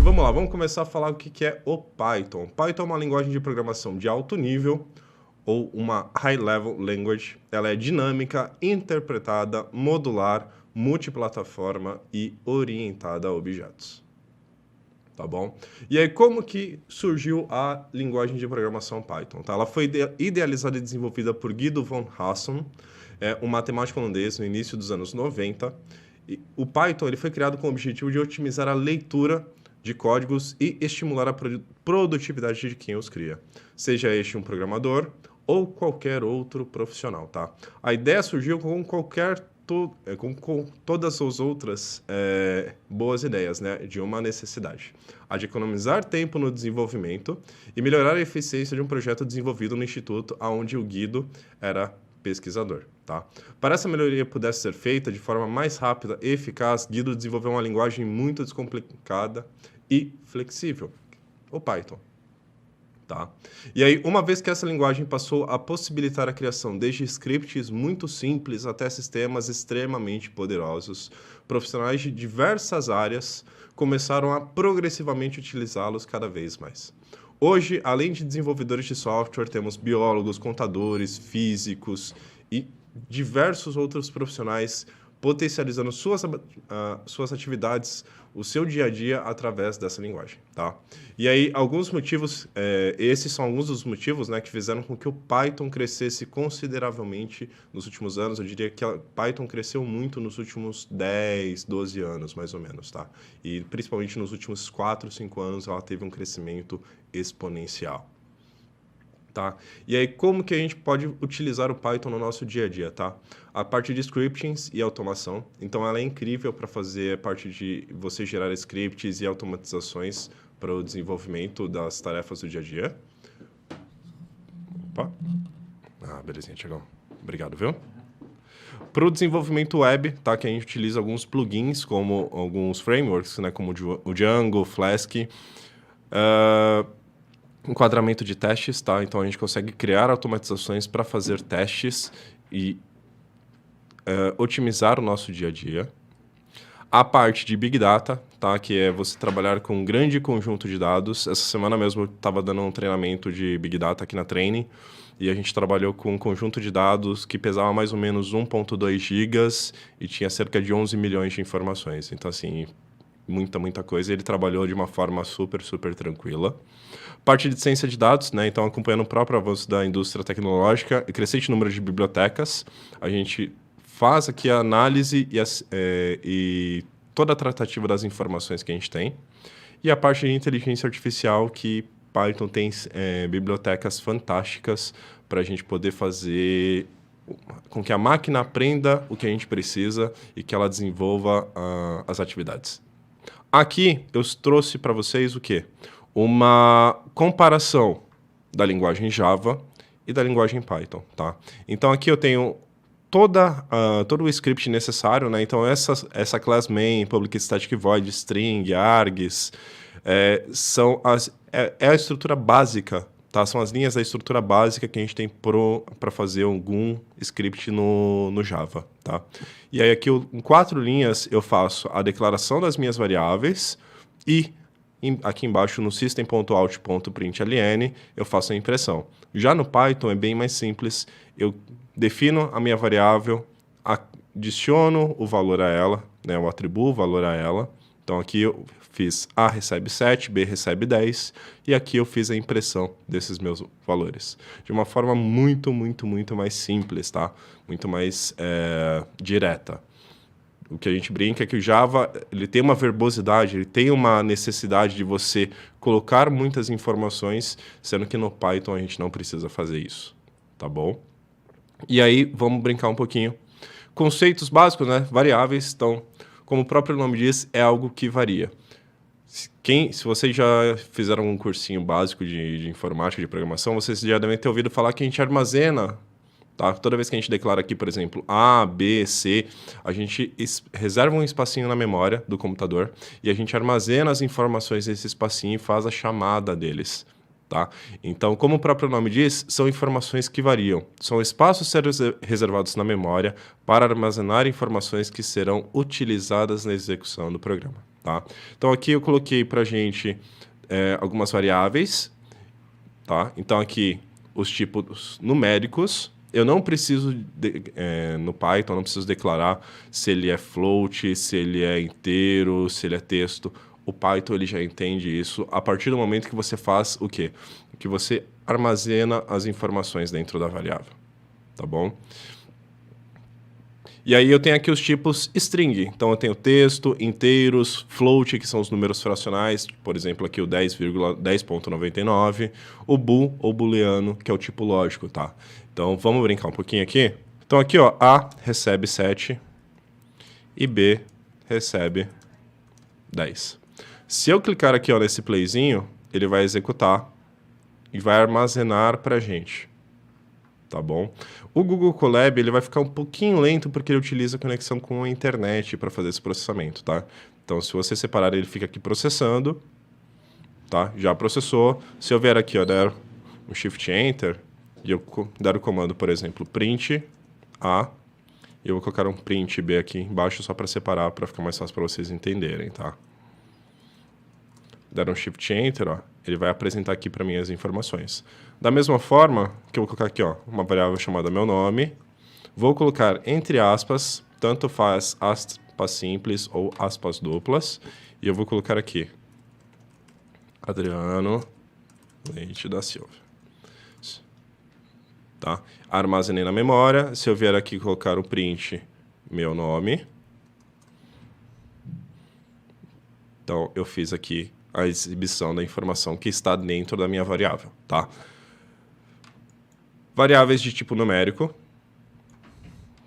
Vamos lá, vamos começar a falar o que é o Python. Python é uma linguagem de programação de alto nível, ou uma high-level language. Ela é dinâmica, interpretada, modular, multiplataforma e orientada a objetos. Tá bom? E aí, como que surgiu a linguagem de programação Python? Tá? Ela foi idealizada e desenvolvida por Guido von Hasson, um matemático holandês, no início dos anos 90. E o Python ele foi criado com o objetivo de otimizar a leitura de códigos e estimular a produtividade de quem os cria, seja este um programador ou qualquer outro profissional, tá? A ideia surgiu com com todas as outras boas ideias, né, de uma necessidade, a de economizar tempo no desenvolvimento e melhorar a eficiência de um projeto desenvolvido no instituto onde o Guido era pesquisador, tá? Para essa melhoria pudesse ser feita de forma mais rápida e eficaz, Guido desenvolveu uma linguagem muito descomplicada e flexível, o Python. Tá? E aí, uma vez que essa linguagem passou a possibilitar a criação desde scripts muito simples até sistemas extremamente poderosos, profissionais de diversas áreas começaram a progressivamente utilizá-los cada vez mais. Hoje, além de desenvolvedores de software, temos biólogos, contadores, físicos e diversos outros profissionais potencializando suas atividades, o seu dia a dia através dessa linguagem, tá? E aí, alguns motivos, esses são alguns dos motivos, né, que fizeram com que o Python crescesse consideravelmente nos últimos anos. Eu diria que o Python cresceu muito nos últimos 10, 12 anos, mais ou menos, tá? E principalmente nos últimos 4, 5 anos, ela teve um crescimento exponencial. Tá? E aí, como que a gente pode utilizar o Python no nosso dia a dia, tá? A parte de scriptings e automação. Então, ela é incrível para fazer a parte de você gerar scripts e automatizações para o desenvolvimento das tarefas do dia a dia. Opa. Belezinha, Tiagão. Obrigado, viu? Para o desenvolvimento web, tá? Que a gente utiliza alguns plugins, como alguns frameworks, né? Como o Django, Flask. Enquadramento de testes, tá? Então a gente consegue criar automatizações para fazer testes e otimizar o nosso dia a dia. A parte de Big Data, tá? Que é você trabalhar com um grande conjunto de dados. Essa semana mesmo eu estava dando um treinamento de Big Data aqui na Training e a gente trabalhou com um conjunto de dados que pesava mais ou menos 1.2 gigas e tinha cerca de 11 milhões de informações. Então, assim, muita coisa. Ele trabalhou de uma forma super tranquila. Parte de ciência de dados, né? Então, acompanhando o próprio avanço da indústria tecnológica e crescente número de bibliotecas, a gente faz aqui a análise e toda a tratativa das informações que a gente tem. E a parte de inteligência artificial, que Python tem bibliotecas fantásticas para a gente poder fazer com que a máquina aprenda o que a gente precisa e que ela desenvolva as atividades. Aqui eu trouxe para vocês o quê? Uma comparação da linguagem Java e da linguagem Python, tá? Então aqui eu tenho todo o script necessário, né? Então essa class main, public static void, string, args, é a estrutura básica, tá? São as linhas da estrutura básica que a gente tem para fazer algum script no Java, tá? E aí aqui em 4 linhas eu faço a declaração das minhas variáveis e aqui embaixo no system.out.println eu faço a impressão. Já no Python é bem mais simples. Eu defino a minha variável, adiciono o valor a ela, né? Eu atribuo o valor a ela. Então aqui eu fiz A recebe 7, B recebe 10 e aqui eu fiz a impressão desses meus valores. De uma forma muito mais simples, tá? Muito mais direta. O que a gente brinca é que o Java ele tem uma verbosidade, ele tem uma necessidade de você colocar muitas informações, sendo que no Python a gente não precisa fazer isso, tá bom? E aí, vamos brincar um pouquinho. Conceitos básicos, né? Variáveis, então, como o próprio nome diz, é algo que varia. Se vocês já fizeram um cursinho básico de informática, de programação, vocês já devem ter ouvido falar que a gente armazena. Tá? Toda vez que a gente declara aqui, por exemplo, A, B, C, a gente reserva um espacinho na memória do computador e a gente armazena as informações nesse espacinho e faz a chamada deles. Tá? Então, como o próprio nome diz, são informações que variam. São espaços reservados na memória para armazenar informações que serão utilizadas na execução do programa. tá? Então, aqui eu coloquei para a gente algumas variáveis, tá? Então, aqui, os tipos numéricos. Eu não preciso, no Python, não preciso declarar se ele é float, se ele é inteiro, se ele é texto. O Python ele já entende isso a partir do momento que você faz o quê? Que você armazena as informações dentro da variável, tá bom? E aí eu tenho aqui os tipos string. Então eu tenho texto, inteiros, float, que são os números fracionais, por exemplo, aqui o 10,99, o bool ou booleano, que é o tipo lógico, tá? Então vamos brincar um pouquinho aqui. Então aqui, ó, A recebe 7 e B recebe 10. Se eu clicar aqui, ó, nesse playzinho, ele vai executar e vai armazenar pra gente. Tá bom? O Google Colab ele vai ficar um pouquinho lento porque ele utiliza conexão com a internet para fazer esse processamento, tá? Então, se você separar, ele fica aqui processando, tá? Já processou. Se eu vier aqui, ó, der um Shift Enter e eu der o comando, por exemplo, print A, eu vou colocar um print B aqui embaixo só para separar, para ficar mais fácil para vocês entenderem, tá? Der um Shift Enter, ó, ele vai apresentar aqui para mim as informações. Da mesma forma que eu vou colocar aqui, ó, uma variável chamada meu nome, vou colocar entre aspas, tanto faz aspas simples ou aspas duplas, e eu vou colocar aqui Adriano Leite da Silva. Tá? Armazenei na memória. Se eu vier aqui colocar o print meu nome, então eu fiz aqui a exibição da informação que está dentro da minha variável, tá? Variáveis de tipo numérico.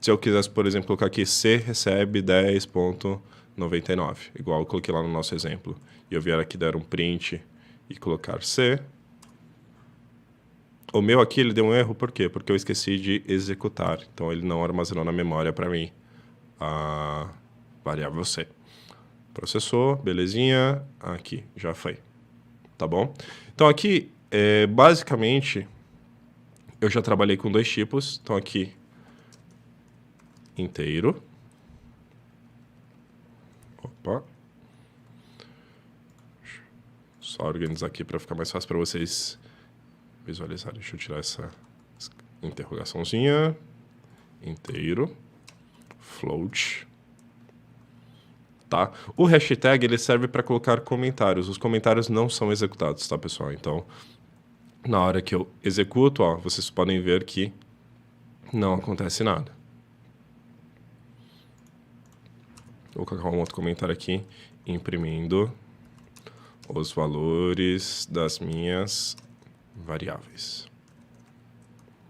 Se eu quisesse, por exemplo, colocar aqui C recebe 10,99, igual eu coloquei lá no nosso exemplo, e eu vier aqui dar um print e colocar C. O meu aqui ele deu um erro, por quê? Porque eu esqueci de executar, então ele não armazenou na memória para mim a variável C. Processou, belezinha, aqui, já foi, tá bom? Então aqui, basicamente, eu já trabalhei com dois tipos, então aqui, inteiro. Opa. Só organizar aqui para ficar mais fácil para vocês visualizarem. Deixa eu tirar essa interrogaçãozinha. Inteiro. Float. Tá? O hashtag ele serve para colocar comentários. Os comentários não são executados, tá, pessoal? Então, na hora que eu executo, ó, vocês podem ver que não acontece nada. Vou colocar um outro comentário aqui, imprimindo os valores das minhas variáveis.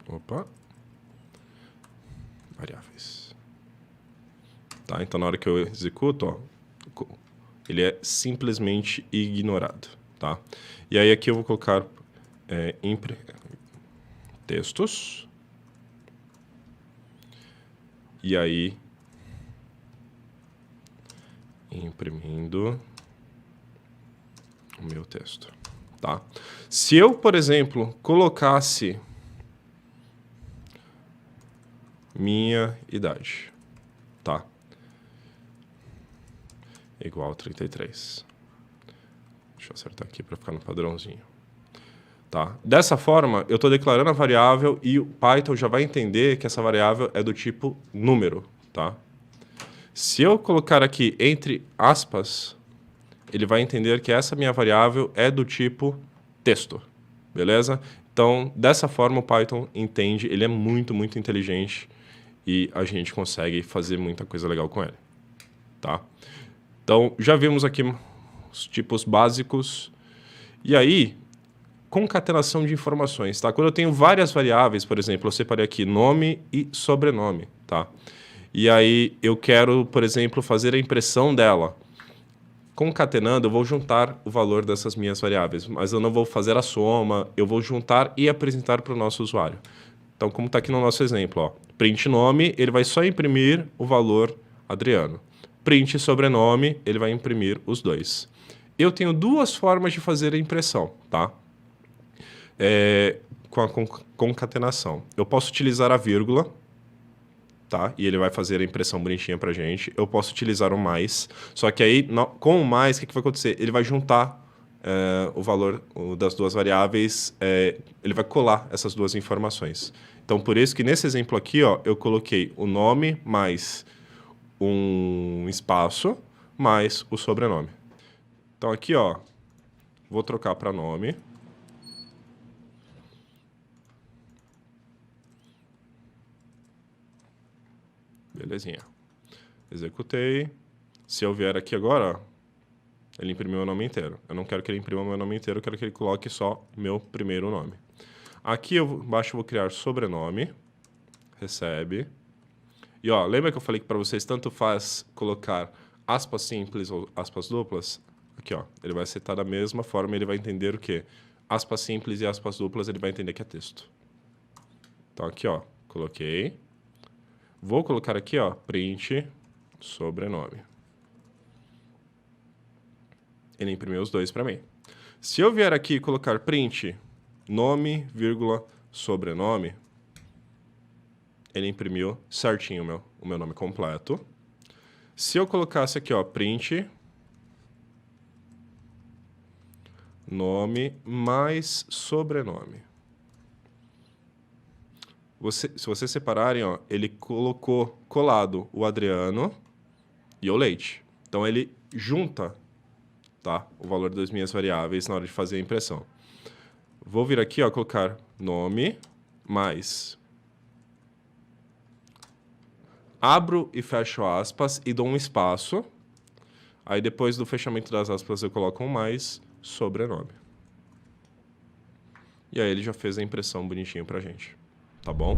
Opa. Variáveis. Tá? Então, na hora que eu executo, ó, ele é simplesmente ignorado, tá? E aí aqui eu vou colocar textos. E aí, imprimindo o meu texto, tá? Se eu, por exemplo, colocasse minha idade, tá? Igual a 33. Deixa eu acertar aqui para ficar no padrãozinho. Tá? Dessa forma, eu estou declarando a variável e o Python já vai entender que essa variável é do tipo número, tá? Se eu colocar aqui entre aspas, ele vai entender que essa minha variável é do tipo texto, beleza? Então, dessa forma, o Python entende, ele é muito, muito inteligente e a gente consegue fazer muita coisa legal com ele, tá? Então, já vimos aqui os tipos básicos. E aí, concatenação de informações, tá? Quando eu tenho várias variáveis, por exemplo, eu separei aqui nome e sobrenome, tá? E aí, eu quero, por exemplo, fazer a impressão dela. Concatenando, eu vou juntar o valor dessas minhas variáveis, mas eu não vou fazer a soma, eu vou juntar e apresentar para o nosso usuário. Então, como está aqui no nosso exemplo, ó, print nome, ele vai só imprimir o valor Adriano. Print sobrenome, ele vai imprimir os dois. Eu tenho duas formas de fazer a impressão, tá? Com a concatenação. Eu posso utilizar a vírgula, tá? E ele vai fazer a impressão bonitinha pra gente. Eu posso utilizar o mais, só que aí, com o mais, o que vai acontecer? Ele vai juntar o valor das duas variáveis, ele vai colar essas duas informações. Então, por isso que nesse exemplo aqui, ó, eu coloquei o nome mais um espaço mais o sobrenome. Então, aqui, ó, vou trocar para nome. Belezinha. Executei. Se eu vier aqui agora, ó, ele imprimiu o nome inteiro. Eu não quero que ele imprima o meu nome inteiro, eu quero que ele coloque só meu primeiro nome. Aqui embaixo eu vou criar sobrenome. Recebe. E ó, lembra que eu falei que para vocês tanto faz colocar aspas simples ou aspas duplas? Aqui, ó, ele vai setar da mesma forma, ele vai entender o quê? Aspas simples e aspas duplas, ele vai entender que é texto. Então aqui, ó, coloquei. Vou colocar aqui, ó, print sobrenome. Ele imprimiu os dois para mim. Se eu vier aqui e colocar print nome, vírgula, sobrenome, ele imprimiu certinho o meu nome completo. Se eu colocasse aqui, ó, print nome mais sobrenome. Se vocês separarem, ó, ele colocou colado o Adriano e o Leite. Então, ele junta, tá, o valor das minhas variáveis na hora de fazer a impressão. Vou vir aqui, ó, colocar nome mais... Abro e fecho aspas e dou um espaço. Aí, depois do fechamento das aspas, eu coloco um mais sobrenome. E aí, ele já fez a impressão bonitinho pra gente. Tá bom?